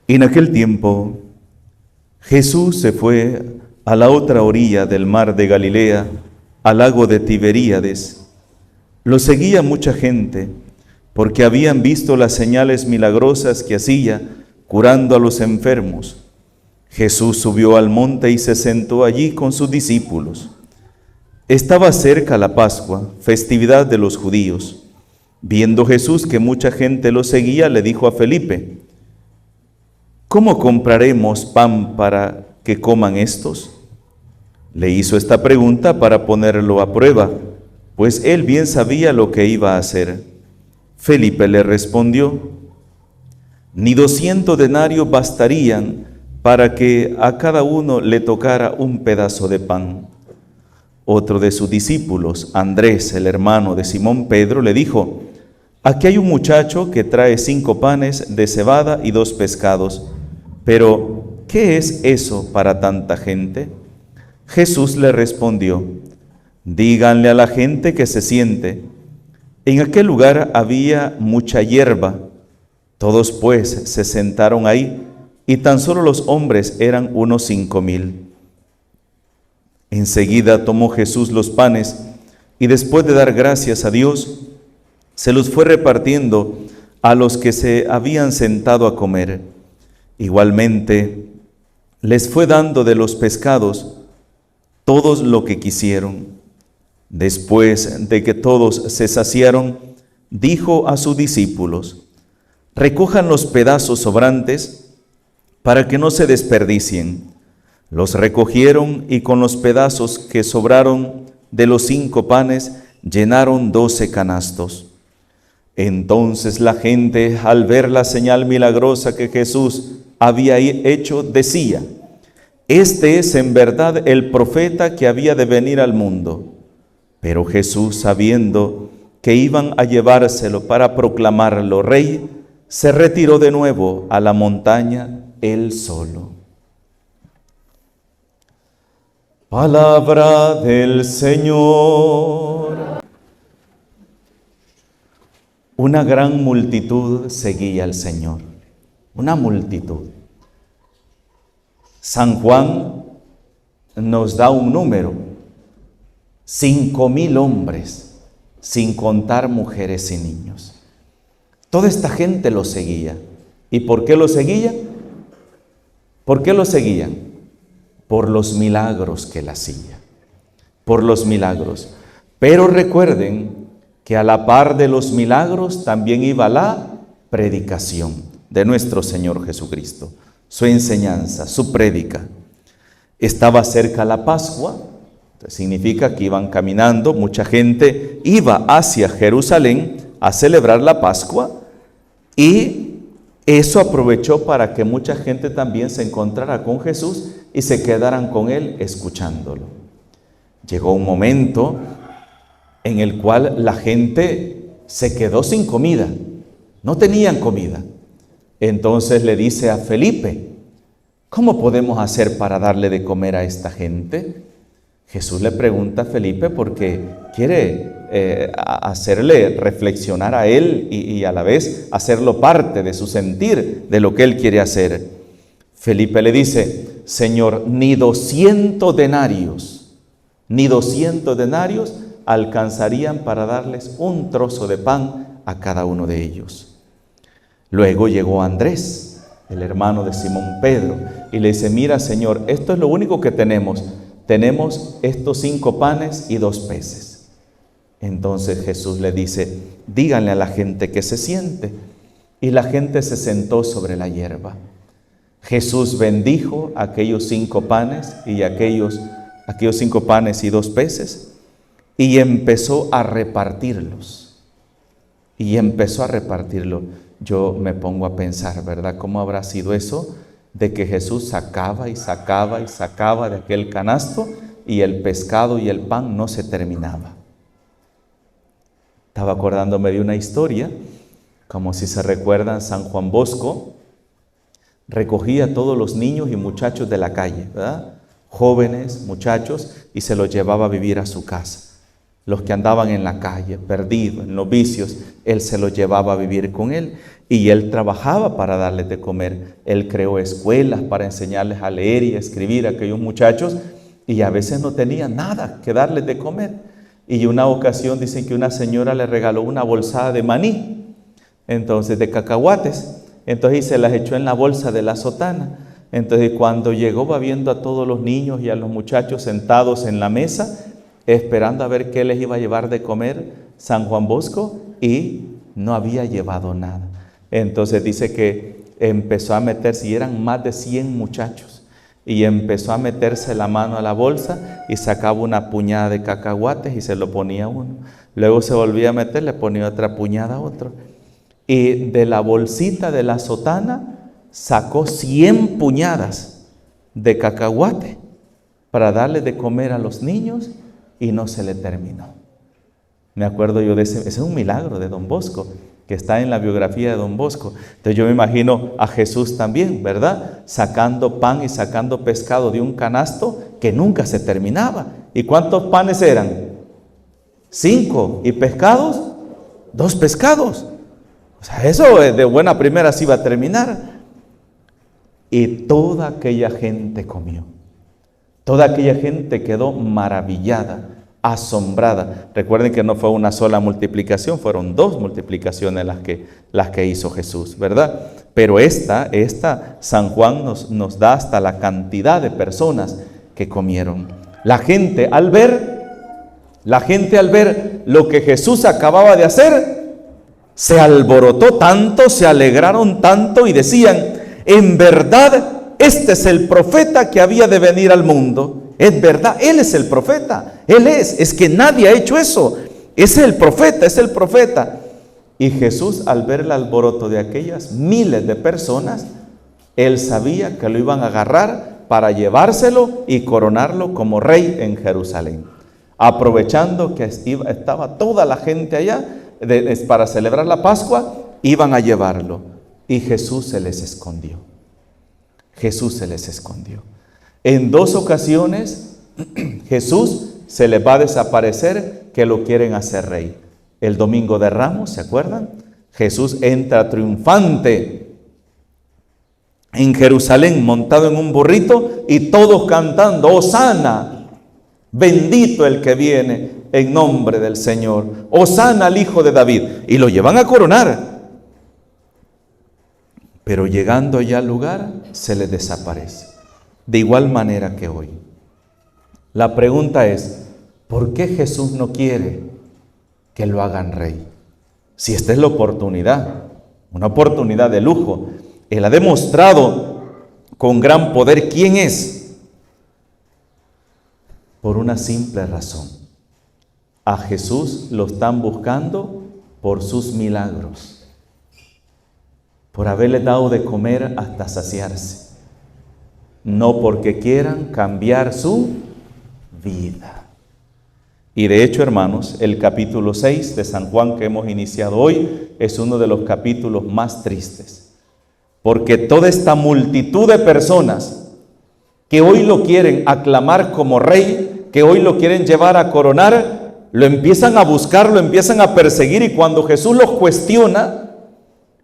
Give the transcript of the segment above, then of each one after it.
En aquel tiempo, Jesús se fue a la otra orilla del mar de Galilea, al lago de Tiberíades. Lo seguía mucha gente, porque habían visto las señales milagrosas que hacía, curando a los enfermos. Jesús subió al monte y se sentó allí con sus discípulos. Estaba cerca la Pascua, festividad de los judíos. Viendo Jesús que mucha gente lo seguía, le dijo a Felipe: ¿cómo compraremos pan para que coman estos? Le hizo esta pregunta para ponerlo a prueba, pues él bien sabía lo que iba a hacer. Felipe le respondió: ni 200 denarios bastarían para que a cada uno le tocara un pedazo de pan. Otro de sus discípulos, Andrés, el hermano de Simón Pedro, le dijo: aquí hay un muchacho que trae 5 panes de cebada y 2 pescados. Pero, ¿qué es eso para tanta gente? Jesús le respondió: díganle a la gente que se siente. En aquel lugar había mucha hierba. Todos pues se sentaron ahí, y tan solo los hombres eran unos 5,000. Enseguida tomó Jesús los panes, y después de dar gracias a Dios, se los fue repartiendo a los que se habían sentado a comer. Igualmente, les fue dando de los pescados todos lo que quisieron. Después de que todos se saciaron, dijo a sus discípulos: recojan los pedazos sobrantes para que no se desperdicien. Los recogieron y con los pedazos que sobraron de los 5 panes llenaron 12 canastos. Entonces la gente, al ver la señal milagrosa que Jesús había hecho, decía: este es en verdad el profeta que había de venir al mundo. Pero Jesús, sabiendo que iban a llevárselo para proclamarlo rey, se retiró de nuevo a la montaña él solo. Palabra del Señor. Una gran multitud seguía al Señor. Una multitud. San Juan nos da un número: 5,000 hombres, sin contar mujeres y niños. Toda esta gente lo seguía. ¿Y por qué lo seguía? ¿Por qué lo seguían? Por los milagros que él hacía. Por los milagros. Pero recuerden que a la par de los milagros también iba la predicación de nuestro Señor Jesucristo. Su enseñanza, su prédica. Estaba cerca la Pascua, significa que iban caminando, mucha gente iba hacia Jerusalén a celebrar la Pascua, y eso aprovechó para que mucha gente también se encontrara con Jesús y se quedaran con él escuchándolo. Llegó un momento en el cual la gente se quedó sin comida, no tenían comida. Entonces le dice a Felipe: ¿cómo podemos hacer para darle de comer a esta gente? Jesús le pregunta a Felipe porque quiere hacerle reflexionar a él y a la vez hacerlo parte de su sentir, de lo que él quiere hacer. Felipe le dice: Señor, ni 200 denarios alcanzarían para darles un trozo de pan a cada uno de ellos. Luego llegó Andrés, el hermano de Simón Pedro, y le dice: mira, Señor, esto es lo único que tenemos. Tenemos estos 5 panes y 2 peces. Entonces Jesús le dice: díganle a la gente que se siente. Y la gente se sentó sobre la hierba. Jesús bendijo aquellos 5 panes y aquellos 5 panes y 2 peces, y empezó a repartirlos. Yo me pongo a pensar, ¿verdad? ¿Cómo habrá sido eso? De que Jesús sacaba de aquel canasto, y el pescado y el pan no se terminaba. Estaba acordándome de una historia, como si se recuerdan, San Juan Bosco recogía a todos los niños y muchachos de la calle, ¿verdad? Jóvenes, muchachos, y se los llevaba a vivir a su casa. Los que andaban en la calle, perdidos, en los vicios, Él se los llevaba a vivir con Él. Y Él trabajaba para darles de comer. Él creó escuelas para enseñarles a leer y a escribir a aquellos muchachos. Y a veces no tenían nada que darles de comer. Y una ocasión dicen que una señora le regaló una bolsada de maní. Entonces, de cacahuates. Entonces se las echó en la bolsa de la sotana. Entonces cuando llegó, va viendo a todos los niños y a los muchachos sentados en la mesa, esperando a ver qué les iba a llevar de comer San Juan Bosco, y no había llevado nada. Entonces dice que empezó a meterse, y eran más de 100 muchachos, y empezó a meterse la mano a la bolsa y sacaba una puñada de cacahuates y se lo ponía a uno. Luego se volvía a meter, le ponía otra puñada a otro. Y de la bolsita de la sotana sacó 100 puñadas de cacahuate para darle de comer a los niños, y no se le terminó. Me acuerdo yo de ese es un milagro de Don Bosco, que está en la biografía de Don Bosco. Entonces yo me imagino a Jesús también, ¿verdad? Sacando pan y sacando pescado de un canasto que nunca se terminaba. ¿Y cuántos panes eran? 5. ¿Y pescados? 2 pescados. O sea, eso de buena primera sí iba a terminar. Y toda aquella gente comió. Toda aquella gente quedó maravillada, asombrada. Recuerden que no fue una sola multiplicación, fueron 2 multiplicaciones las que hizo Jesús, ¿verdad? Pero esta San Juan nos da hasta la cantidad de personas que comieron. La gente al ver lo que Jesús acababa de hacer, se alborotó tanto, se alegraron tanto y decían: en verdad, este es el profeta que había de venir al mundo. Es verdad, Él es el profeta. Él es que nadie ha hecho eso. Es el profeta, es el profeta. Y Jesús, al ver el alboroto de aquellas miles de personas, Él sabía que lo iban a agarrar para llevárselo y coronarlo como rey en Jerusalén. Aprovechando que estaba toda la gente allá para celebrar la Pascua, iban a llevarlo. Y Jesús se les escondió. Jesús se les escondió. En 2 ocasiones Jesús se les va a desaparecer, que lo quieren hacer rey. El domingo de Ramos, ¿se acuerdan? Jesús entra triunfante en Jerusalén montado en un burrito y todos cantando: Hosana, bendito el que viene en nombre del Señor, Hosana al Hijo de David, y lo llevan a coronar. Pero llegando ya al lugar, se les desaparece. De igual manera que hoy. La pregunta es: ¿por qué Jesús no quiere que lo hagan rey? Si esta es la oportunidad, una oportunidad de lujo. Él ha demostrado con gran poder quién es. Por una simple razón. A Jesús lo están buscando por sus milagros, por haberle dado de comer hasta saciarse, no porque quieran cambiar su vida. Y de hecho, hermanos, el capítulo 6 de San Juan que hemos iniciado hoy es uno de los capítulos más tristes, porque toda esta multitud de personas que hoy lo quieren aclamar como rey, que hoy lo quieren llevar a coronar, lo empiezan a buscar, lo empiezan a perseguir, y cuando Jesús los cuestiona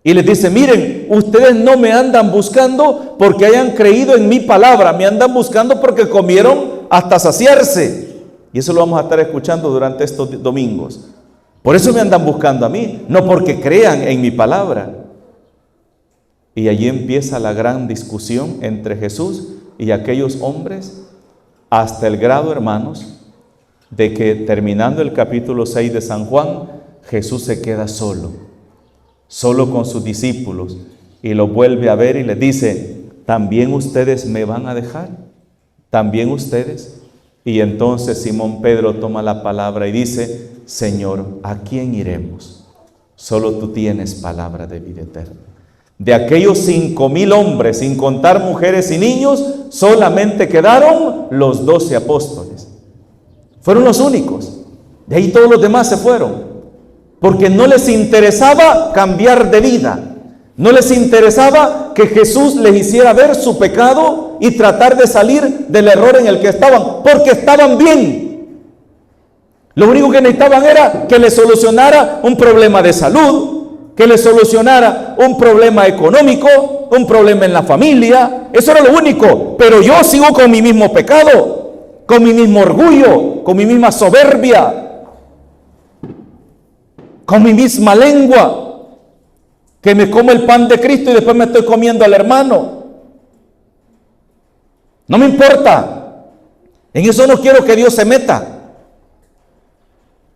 y les dice: miren, ustedes no me andan buscando porque hayan creído en mi palabra, me andan buscando porque comieron hasta saciarse. Y eso lo vamos a estar escuchando durante estos domingos. Por eso me andan buscando a mí, no porque crean en mi palabra. Y allí empieza la gran discusión entre Jesús y aquellos hombres, hasta el grado, hermanos, de que terminando el capítulo 6 de San Juan, Jesús se queda solo con sus discípulos, y los vuelve a ver y les dice: ¿también ustedes me van a dejar? ¿También ustedes? Y entonces Simón Pedro toma la palabra y dice: Señor, ¿a quién iremos? Solo tú tienes palabra de vida eterna. De aquellos 5,000 hombres, sin contar mujeres y niños, solamente quedaron los 12 apóstoles. Fueron los únicos. De ahí todos los demás se fueron, porque no les interesaba cambiar de vida. No les interesaba que Jesús les hiciera ver su pecado y tratar de salir del error en el que estaban, porque estaban bien. Lo único que necesitaban era que le solucionara un problema de salud, que le solucionara un problema económico, un problema en la familia. Eso era lo único. Pero yo sigo con mi mismo pecado, con mi mismo orgullo, con mi misma soberbia, con mi misma lengua, que me como el pan de Cristo y después me estoy comiendo al hermano. No me importa. En eso no quiero que Dios se meta.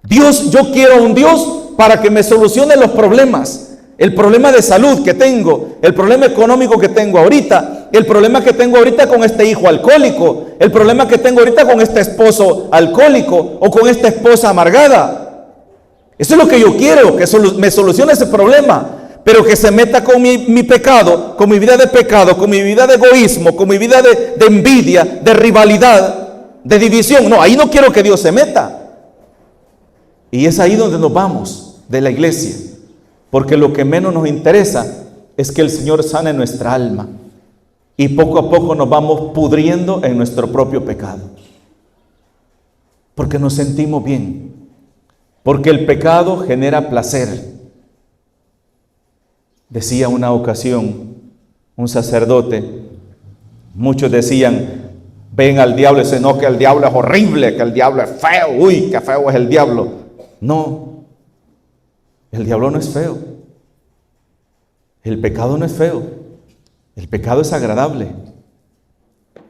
Yo quiero un Dios para que me solucione los problemas. El problema de salud que tengo, el problema económico que tengo ahorita, el problema que tengo ahorita con este hijo alcohólico, el problema que tengo ahorita con este esposo alcohólico o con esta esposa amargada. Eso es lo que yo quiero, que me solucione ese problema. Pero que se meta con mi pecado, con mi vida de pecado, con mi vida de egoísmo, con mi vida de envidia, de rivalidad, de división. No, ahí no quiero que Dios se meta. Y es ahí donde nos vamos de la iglesia. Porque lo que menos nos interesa es que el Señor sane nuestra alma. Y poco a poco nos vamos pudriendo en nuestro propio pecado. Porque nos sentimos bien. Porque el pecado genera placer. Decía una ocasión un sacerdote, muchos decían, ven al diablo y dicen, no, que el diablo es horrible, que el diablo es feo, uy, qué feo es el diablo. No, el diablo no es feo, el pecado no es feo, el pecado es agradable.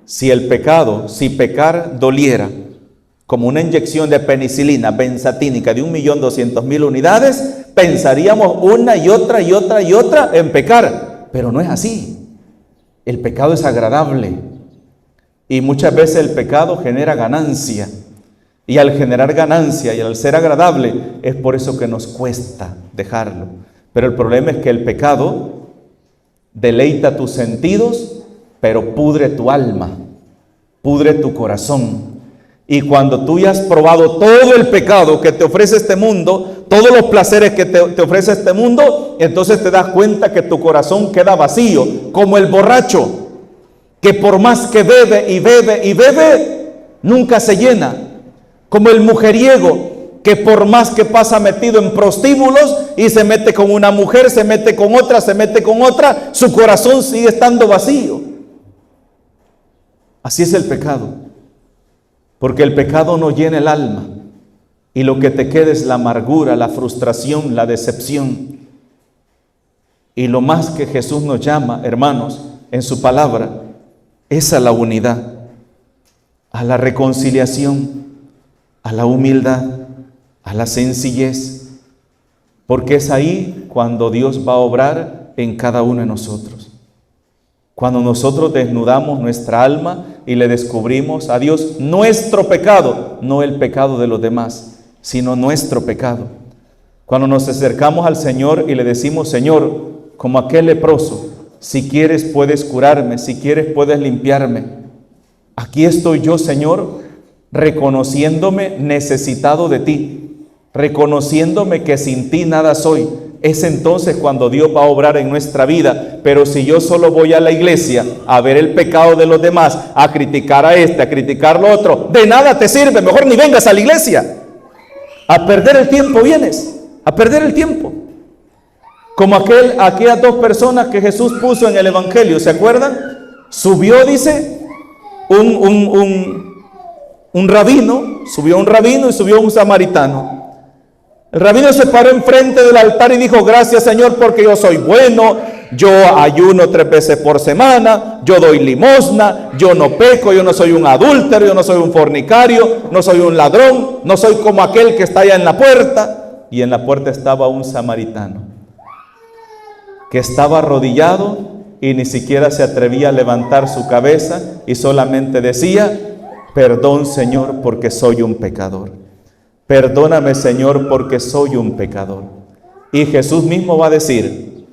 Si pecar doliera como una inyección de penicilina benzatínica de 1.200.000 unidades, pensaríamos una y otra y otra y otra en pecar, pero no es así. El pecado es agradable y muchas veces el pecado genera ganancia, y al generar ganancia y al ser agradable es por eso que nos cuesta dejarlo. Pero el problema es que el pecado deleita tus sentidos, pero pudre tu alma, pudre tu corazón. Y cuando tú ya has probado todo el pecado que te ofrece este mundo, todos los placeres que te ofrece este mundo, entonces te das cuenta que tu corazón queda vacío, como el borracho, que por más que bebe y bebe y bebe, nunca se llena. Como el mujeriego, que por más que pasa metido en prostíbulos y se mete con una mujer, se mete con otra, su corazón sigue estando vacío. Así es el pecado. Porque el pecado no llena el alma y lo que te queda es la amargura, la frustración, la decepción. Y lo más que Jesús nos llama, hermanos, en su palabra, es a la unidad, a la reconciliación, a la humildad, a la sencillez. Porque es ahí cuando Dios va a obrar en cada uno de nosotros. Cuando nosotros desnudamos nuestra alma y le descubrimos a Dios nuestro pecado, no el pecado de los demás, sino nuestro pecado. Cuando nos acercamos al Señor y le decimos, Señor, como aquel leproso, si quieres puedes curarme, si quieres puedes limpiarme. Aquí estoy yo, Señor, reconociéndome necesitado de ti, reconociéndome que sin ti nada soy. Es entonces cuando Dios va a obrar en nuestra vida. Pero si yo solo voy a la iglesia a ver el pecado de los demás, a criticar a este, a criticar lo otro, de nada te sirve, mejor ni vengas a la iglesia. A perder el tiempo vienes, a perder el tiempo. Como aquellas dos personas que Jesús puso en el Evangelio, ¿se acuerdan? Subió, dice, un rabino, subió un rabino y subió un samaritano. El rabino se paró enfrente del altar y dijo, gracias Señor porque yo soy bueno, yo ayuno 3 veces por semana, yo doy limosna, yo no peco, yo no soy un adúltero, yo no soy un fornicario, no soy un ladrón, no soy como aquel que está allá en la puerta. Y en la puerta estaba un samaritano que estaba arrodillado y ni siquiera se atrevía a levantar su cabeza y solamente decía, perdón Señor porque soy un pecador. Perdóname, Señor, porque soy un pecador. Y Jesús mismo va a decir,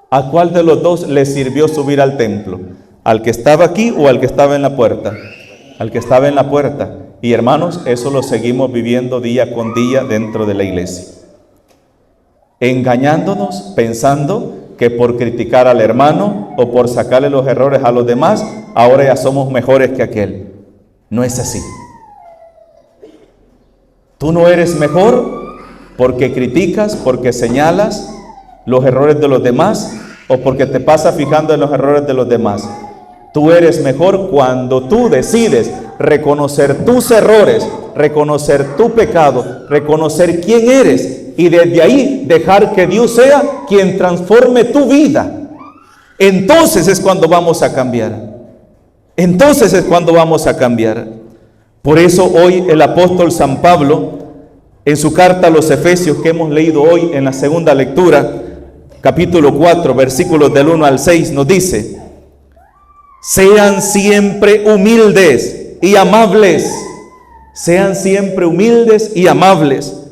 ¿a cuál de los dos le sirvió subir al templo? ¿Al que estaba aquí o al que estaba en la puerta? Al que estaba en la puerta. Y hermanos, eso lo seguimos viviendo día con día dentro de la iglesia. Engañándonos, pensando que por criticar al hermano o por sacarle los errores a los demás, ahora ya somos mejores que aquel. No es así. Tú no eres mejor porque criticas, porque señalas los errores de los demás o porque te pasas fijando en los errores de los demás. Tú eres mejor cuando tú decides reconocer tus errores, reconocer tu pecado, reconocer quién eres y desde ahí dejar que Dios sea quien transforme tu vida. Entonces es cuando vamos a cambiar. Entonces es cuando vamos a cambiar. Por eso hoy el apóstol San Pablo, en su carta a los Efesios que hemos leído hoy en la segunda lectura, capítulo 4, versículos del 1 al 6, nos dice: sean siempre humildes y amables. Sean siempre humildes y amables.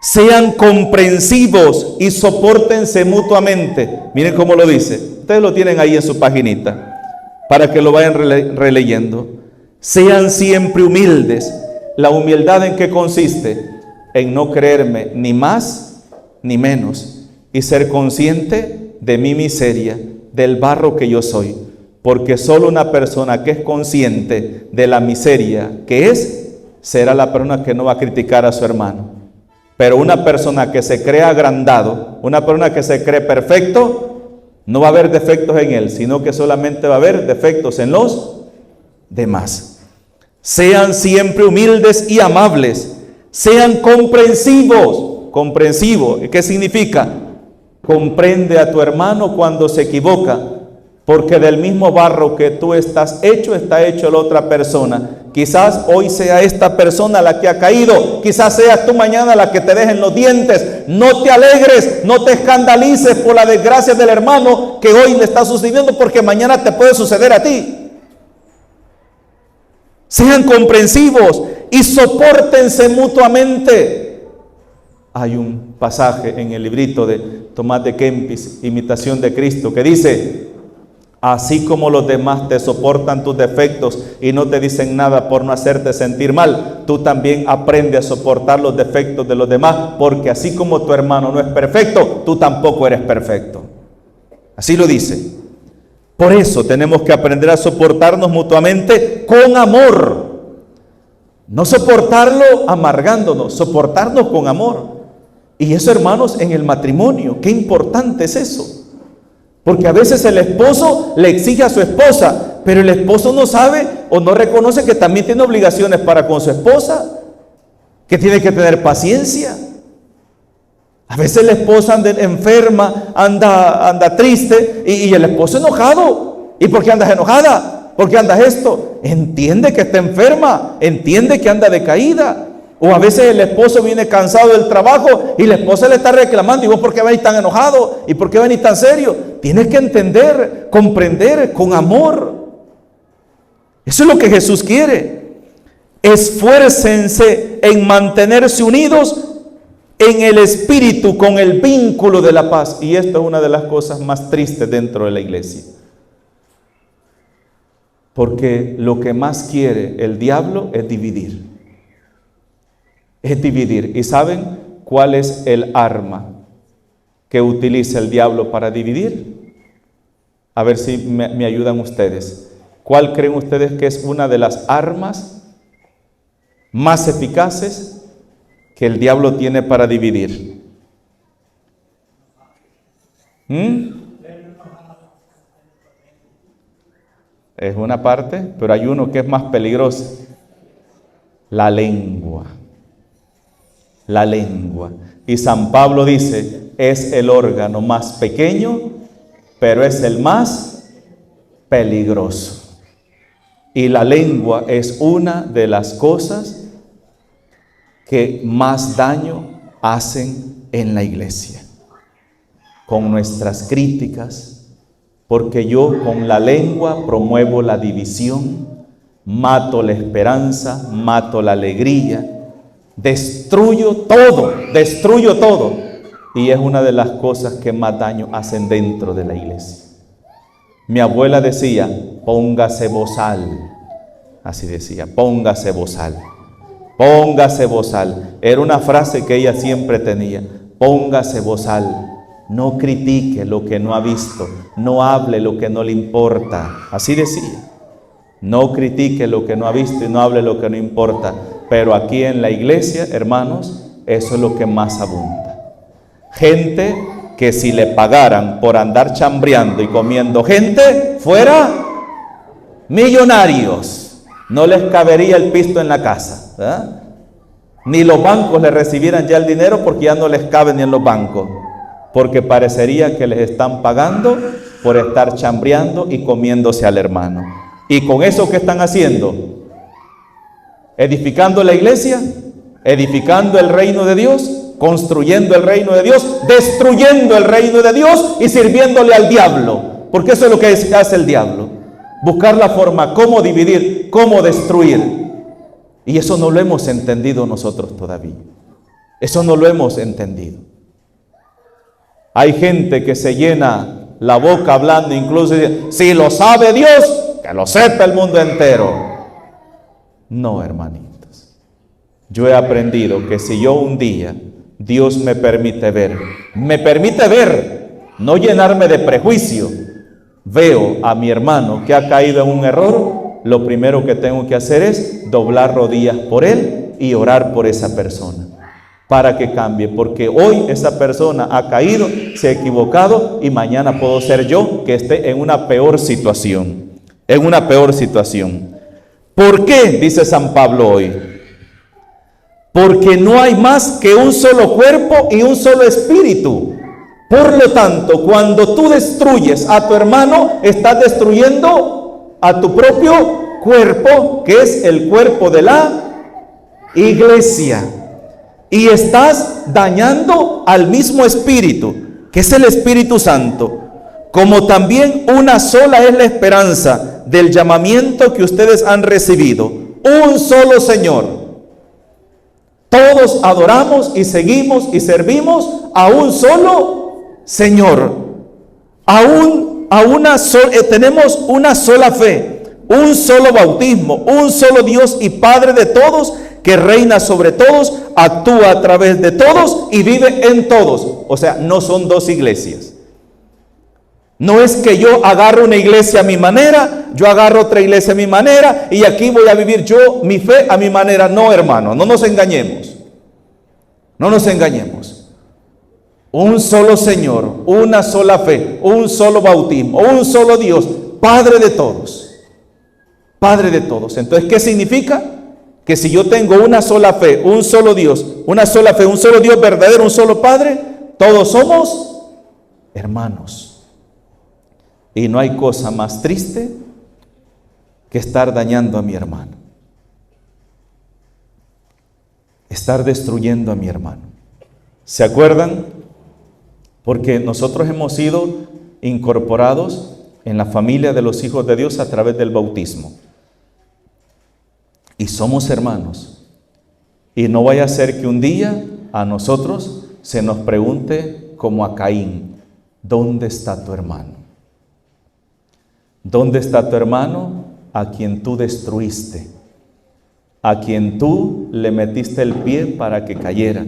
Sean comprensivos y sopórtense mutuamente. Miren cómo lo dice. Ustedes lo tienen ahí en su paginita para que lo vayan releyendo. Sean siempre humildes. ¿La humildad en qué consiste? En no creerme ni más ni menos y ser consciente de mi miseria, del barro que yo soy. Porque solo una persona que es consciente de la miseria que es, será la persona que no va a criticar a su hermano. Pero una persona que se cree agrandado, una persona que se cree perfecto, no va a haber defectos en él, sino que solamente va a haber defectos en los demás. Sean siempre humildes y amables. Sean comprensivos. Comprensivo, ¿qué significa? Comprende a tu hermano cuando se equivoca, porque del mismo barro que tú estás hecho, está hecho la otra persona. Quizás hoy sea esta persona la que ha caído, quizás seas tú mañana la que te dejen los dientes. No te alegres, no te escandalices por la desgracia del hermano que hoy le está sucediendo, porque mañana te puede suceder a ti. Sean comprensivos y sopórtense mutuamente. Hay un pasaje en el librito de Tomás de Kempis, Imitación de Cristo, que dice: así como los demás te soportan tus defectos y no te dicen nada por no hacerte sentir mal, tú también aprende a soportar los defectos de los demás, porque así como tu hermano no es perfecto, tú tampoco eres perfecto. Así lo dice. Por eso tenemos que aprender a soportarnos mutuamente con amor. No soportarlo amargándonos, soportarnos con amor. Y eso, hermanos, en el matrimonio, qué importante es eso. Porque a veces el esposo le exige a su esposa, pero el esposo no sabe o no reconoce que también tiene obligaciones para con su esposa, que tiene que tener paciencia. A veces la esposa anda enferma, anda triste y el esposo enojado. ¿Y por qué andas enojada? ¿Por qué andas esto? Entiende que está enferma, entiende que anda decaída. O a veces el esposo viene cansado del trabajo y la esposa le está reclamando: ¿y vos por qué venís tan enojado? ¿Y por qué venís tan serio? Tienes que entender, comprender con amor. Eso es lo que Jesús quiere. Esfuércense en mantenerse unidos en el espíritu con el vínculo de la paz. Y esto es una de las cosas más tristes dentro de la iglesia. Porque lo que más quiere el diablo es dividir. Es dividir. ¿Y saben cuál es el arma que utiliza el diablo para dividir? A ver si me ayudan ustedes. ¿Cuál creen ustedes que es una de las armas más eficaces que el diablo tiene para dividir? Es una parte, pero hay uno que es más peligroso: la lengua. La lengua. Y San Pablo dice: es el órgano más pequeño, pero es el más peligroso. Y la lengua es una de las cosas que más daño hacen en la iglesia. Con nuestras críticas, porque yo con la lengua promuevo la división, mato la esperanza, mato la alegría, destruyo todo. Y es una de las cosas que más daño hacen dentro de la iglesia. Mi abuela decía: póngase bozal. Así decía: póngase bozal. Póngase bozal. Era una frase que ella siempre tenía: póngase bozal. No critique lo que no ha visto, no hable lo que no le importa. Así decía: no critique lo que no ha visto y no hable lo que no importa. Pero aquí en la iglesia, hermanos, eso es lo que más abunda. Gente que si le pagaran por andar chambreando y comiendo gente, fuera millonarios. No les cabería el pisto en la casa, ¿verdad? Ni los bancos le recibieran ya el dinero, porque ya no les cabe ni en los bancos, porque parecería que les están pagando por estar chambreando y comiéndose al hermano. ¿Y con eso qué están haciendo? Edificando la iglesia, edificando el reino de Dios, construyendo el reino de Dios, destruyendo el reino de Dios y sirviéndole al diablo, porque eso es lo que hace el diablo: buscar la forma cómo dividir, cómo destruir. Y eso no lo hemos entendido nosotros todavía. Eso no lo hemos entendido. Hay gente que se llena la boca hablando, incluso dice: si lo sabe Dios, que lo sepa el mundo entero. No, hermanitos. Yo he aprendido que si yo un día Dios me permite ver, no llenarme de prejuicio, veo a mi hermano que ha caído en un error, lo primero que tengo que hacer es doblar rodillas por él y orar por esa persona para que cambie, porque hoy esa persona ha caído, se ha equivocado, y mañana puedo ser yo que esté en una peor situación, ¿Por qué? Dice San Pablo hoy. Porque no hay más que un solo cuerpo y un solo espíritu. Por lo tanto, cuando tú destruyes a tu hermano, estás destruyendo a tu propio cuerpo, que es el cuerpo de la iglesia. Y estás dañando al mismo espíritu, que es el Espíritu Santo. Como también una sola es la esperanza del llamamiento que ustedes han recibido. Un solo Señor. Todos adoramos y seguimos y servimos a un solo Señor. Tenemos una sola fe, un solo bautismo, un solo Dios y Padre de todos, que reina sobre todos, actúa a través de todos y vive en todos. O sea, no son dos iglesias. No es que yo agarro una iglesia a mi manera, yo agarro otra iglesia a mi manera y aquí voy a vivir yo mi fe a mi manera. No, hermano, no nos engañemos. No nos engañemos. Un solo Señor, una sola fe, un solo bautismo, un solo Dios, Padre de todos. Padre de todos. Entonces, ¿qué significa? Que si yo tengo una sola fe, un solo Dios, una sola fe, un solo Dios verdadero, un solo Padre, todos somos hermanos. Y no hay cosa más triste que estar dañando a mi hermano, estar destruyendo a mi hermano. ¿Se acuerdan? Porque nosotros hemos sido incorporados en la familia de los hijos de Dios a través del bautismo. Y somos hermanos. Y no vaya a ser que un día a nosotros se nos pregunte como a Caín: ¿dónde está tu hermano? ¿Dónde está tu hermano a quien tú destruiste? A quien tú le metiste el pie para que cayera,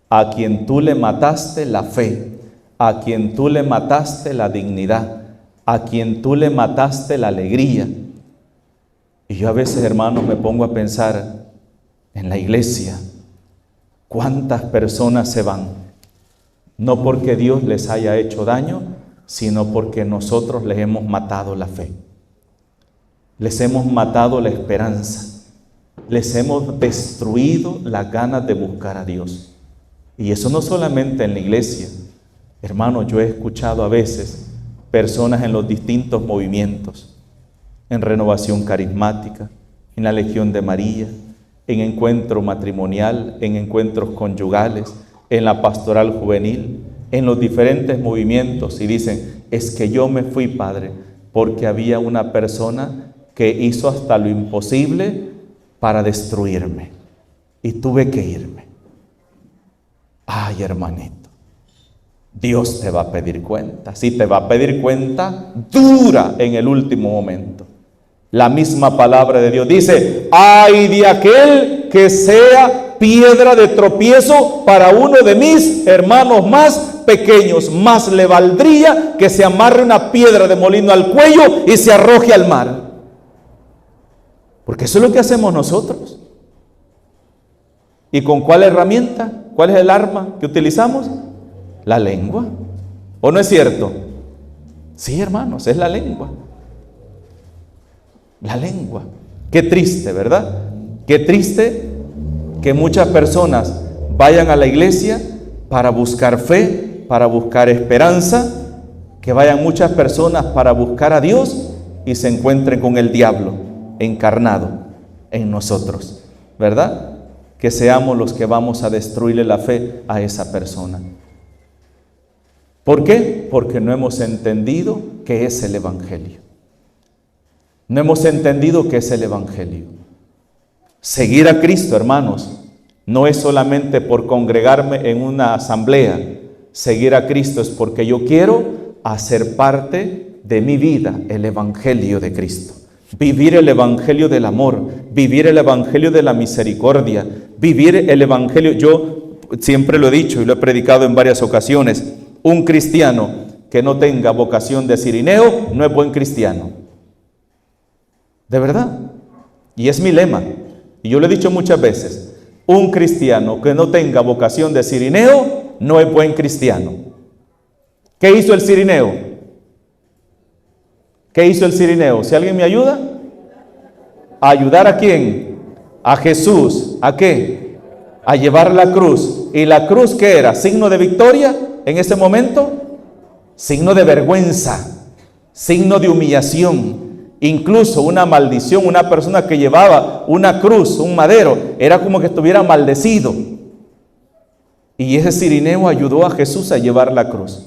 a quien tú le mataste la fe, a quien tú le mataste la dignidad, a quien tú le mataste la alegría. Y yo a veces, hermanos, me pongo a pensar en la iglesia, cuántas personas se van, no porque Dios les haya hecho daño, sino porque nosotros les hemos matado la fe, les hemos matado la esperanza, les hemos destruido las ganas de buscar a Dios. Y eso no solamente en la iglesia, hermano. Yo he escuchado a veces personas en los distintos movimientos, en Renovación Carismática, en la Legión de María, en encuentro matrimonial, en encuentros conyugales, en la pastoral juvenil, en los diferentes movimientos, y dicen: es que yo me fui, padre, porque había una persona que hizo hasta lo imposible para destruirme y tuve que irme. Ay, hermanito, Dios te va a pedir cuenta. Sí, te va a pedir cuenta dura en el último momento. La misma palabra de Dios dice: ay de aquel que sea piedra de tropiezo para uno de mis hermanos más pequeños. Más le valdría que se amarre una piedra de molino al cuello y se arroje al mar. Porque eso es lo que hacemos nosotros. ¿Y con cuál herramienta? ¿Cuál es el arma que utilizamos? La lengua. ¿O no es cierto? Sí, hermanos, es la lengua. La lengua. Qué triste, ¿verdad? Qué triste que muchas personas vayan a la iglesia para buscar fe, para buscar esperanza, que vayan muchas personas para buscar a Dios y se encuentren con el diablo encarnado en nosotros, ¿verdad? Que seamos los que vamos a destruirle la fe a esa persona. ¿Por qué? Porque no hemos entendido qué es el Evangelio. No hemos entendido qué es el Evangelio. Seguir a Cristo, hermanos, no es solamente por congregarme en una asamblea. Seguir a Cristo es porque yo quiero hacer parte de mi vida el Evangelio de Cristo. Vivir el Evangelio del amor, vivir el Evangelio de la misericordia, vivir el Evangelio. Yo siempre lo he dicho y lo he predicado en varias ocasiones. Un cristiano que no tenga vocación de cirineo no es buen cristiano. De verdad. Y es mi lema. Y yo lo he dicho muchas veces. Un cristiano que no tenga vocación de cirineo no es buen cristiano. ¿Qué hizo el cirineo? ¿Qué hizo el cirineo? Si alguien me ayuda. ¿A ayudar a quién? A Jesús. ¿A qué? A llevar la cruz. ¿Y la cruz qué era? ¿Signo de victoria en ese momento? Signo de vergüenza. Signo de humillación. Incluso una maldición. Una persona que llevaba una cruz, un madero, era como que estuviera maldecido. Y ese cirineo ayudó a Jesús a llevar la cruz.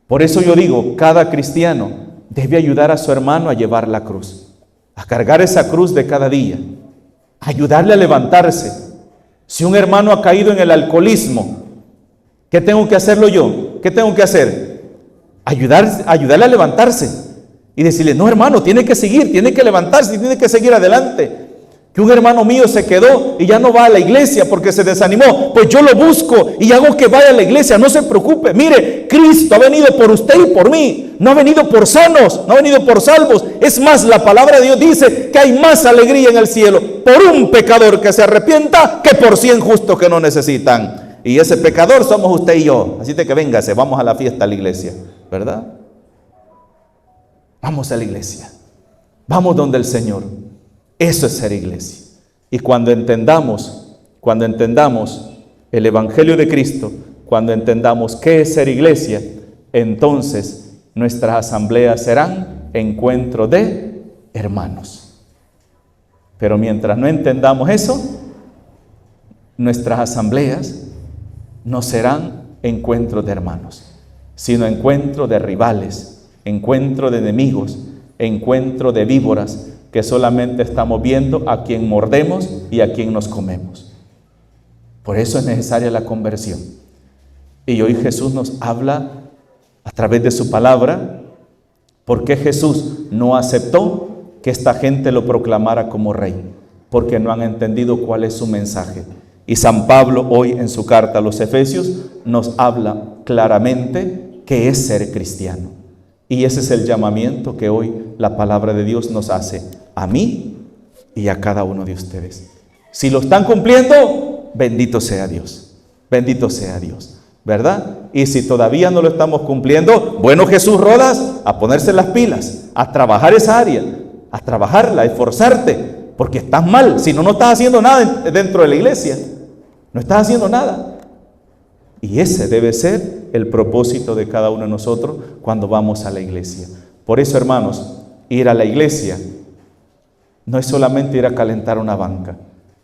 Por eso yo digo, cada cristiano debe ayudar a su hermano a llevar la cruz, a cargar esa cruz de cada día, ayudarle a levantarse. Si un hermano ha caído en el alcoholismo, ¿qué tengo que hacerlo yo? ¿Qué tengo que hacer? Ayudarle a levantarse y decirle, no hermano, tiene que seguir, tiene que levantarse, tiene que seguir adelante. Que un hermano mío se quedó y ya no va a la iglesia porque se desanimó. Pues yo lo busco y hago que vaya a la iglesia. No se preocupe. Mire, Cristo ha venido por usted y por mí. No ha venido por sanos, no ha venido por salvos. Es más, la palabra de Dios dice que hay más alegría en el cielo por un pecador que se arrepienta que por 100 justos que no necesitan. Y ese pecador somos usted y yo. Así que véngase, vamos a la fiesta, a la iglesia, ¿verdad? Vamos a la iglesia. Vamos donde el Señor. Eso es ser iglesia. Y cuando entendamos el Evangelio de Cristo, cuando entendamos qué es ser iglesia, entonces nuestras asambleas serán encuentro de hermanos. Pero mientras no entendamos eso, nuestras asambleas no serán encuentros de hermanos, sino encuentro de rivales, encuentro de enemigos, encuentro de víboras, que solamente estamos viendo a quien mordemos y a quien nos comemos. Por eso es necesaria la conversión. Y hoy Jesús nos habla a través de su palabra, porque Jesús no aceptó que esta gente lo proclamara como rey, porque no han entendido cuál es su mensaje. Y San Pablo hoy en su carta a los Efesios nos habla claramente qué es ser cristiano. Y ese es el llamamiento que hoy la palabra de Dios nos hace a mí y a cada uno de ustedes. Si lo están cumpliendo, bendito sea Dios, ¿verdad? Y si todavía no lo estamos cumpliendo, bueno, Jesús Rodas, a ponerse las pilas, a trabajar esa área, a trabajarla, a esforzarte, porque estás mal, si no, no estás haciendo nada dentro de la iglesia, no estás haciendo nada. Y ese debe ser el propósito de cada uno de nosotros cuando vamos a la iglesia. Por eso, hermanos, ir a la iglesia no es solamente ir a calentar una banca,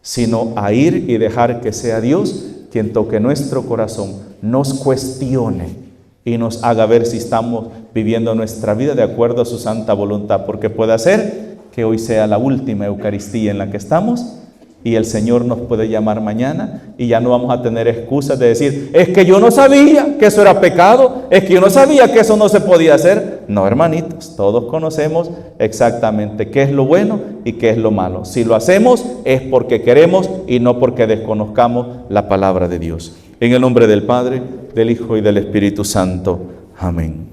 sino a ir y dejar que sea Dios quien toque nuestro corazón, nos cuestione y nos haga ver si estamos viviendo nuestra vida de acuerdo a su santa voluntad, porque puede ser que hoy sea la última Eucaristía en la que estamos y el Señor nos puede llamar mañana y ya no vamos a tener excusas de decir, es que yo no sabía que eso era pecado, es que yo no sabía que eso no se podía hacer. No, hermanitos, todos conocemos exactamente qué es lo bueno y qué es lo malo. Si lo hacemos es porque queremos y no porque desconozcamos la palabra de Dios. En el nombre del Padre, del Hijo y del Espíritu Santo. Amén.